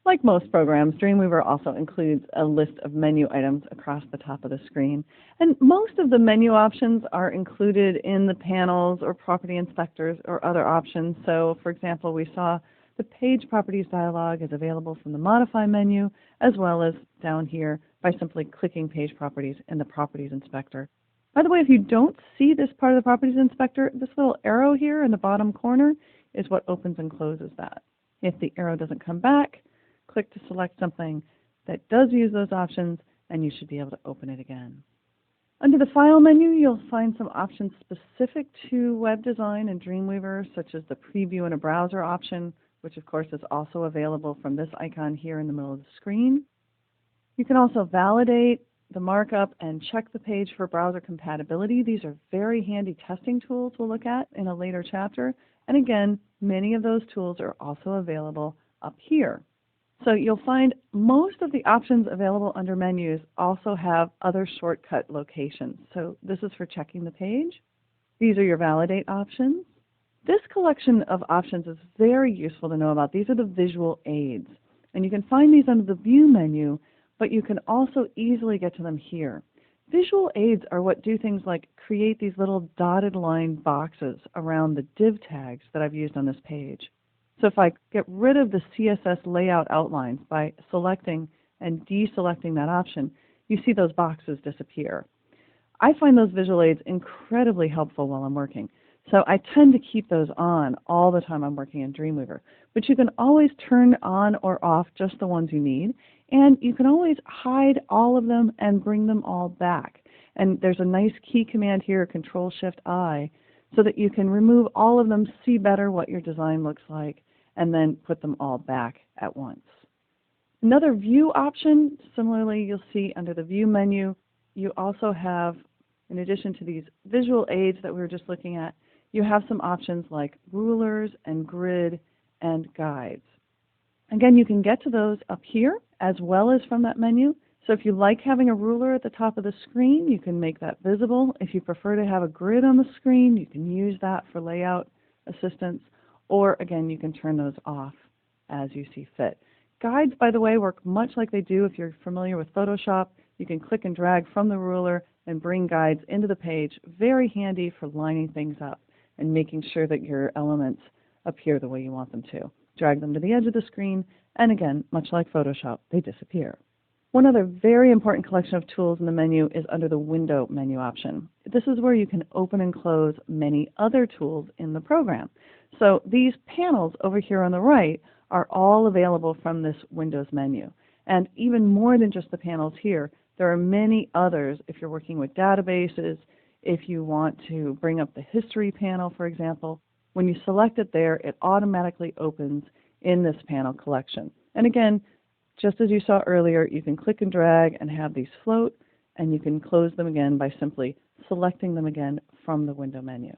Like most programs, Dreamweaver also includes a list of menu items across the top of the screen. And most of the menu options are included in the panels or property inspectors or other options. So, for example, we saw the Page Properties dialog is available from the Modify menu, as well as down here by simply clicking Page Properties in the Properties Inspector. By the way, if you don't see this part of the Properties Inspector, this little arrow here in the bottom corner is what opens and closes that. If the arrow doesn't come back, click to select something that does use those options, and you should be able to open it again. Under the File menu, you'll find some options specific to web design and Dreamweaver, such as the Preview in a Browser option, which of course is also available from this icon here in the middle of the screen. You can also validate the markup and check the page for browser compatibility. These are very handy testing tools we'll look at in a later chapter. And again, many of those tools are also available up here. So you'll find most of the options available under menus also have other shortcut locations. So this is for checking the page. These are your validate options. This collection of options is very useful to know about. These are the visual aids. And you can find these under the View menu, but you can also easily get to them here. Visual aids are what do things like create these little dotted line boxes around the div tags that I've used on this page. So if I get rid of the CSS layout outlines by selecting and deselecting that option, you see those boxes disappear. I find those visual aids incredibly helpful while I'm working. So I tend to keep those on all the time I'm working in Dreamweaver. But you can always turn on or off just the ones you need, and you can always hide all of them and bring them all back. And there's a nice key command here, Control-Shift-I, so that you can remove all of them, see better what your design looks like, and then put them all back at once. Another View option, similarly you'll see under the View menu, you also have, in addition to these visual aids that we were just looking at, you have some options like rulers and grid and guides. Again, you can get to those up here as well as from that menu. So if you like having a ruler at the top of the screen, you can make that visible. If you prefer to have a grid on the screen, you can use that for layout assistance. Or again, you can turn those off as you see fit. Guides, by the way, work much like they do if you're familiar with Photoshop. You can click and drag from the ruler and bring guides into the page. Very handy for lining things up and making sure that your elements appear the way you want them to. Drag them to the edge of the screen, and again, much like Photoshop, they disappear. One other very important collection of tools in the menu is under the Window menu option. This is where you can open and close many other tools in the program. So these panels over here on the right are all available from this Windows menu. And even more than just the panels here, there are many others if you're working with databases, if you want to bring up the History panel, for example. When you select it there, it automatically opens in this panel collection. And again, just as you saw earlier, you can click and drag and have these float, and you can close them again by simply selecting them again from the Window menu.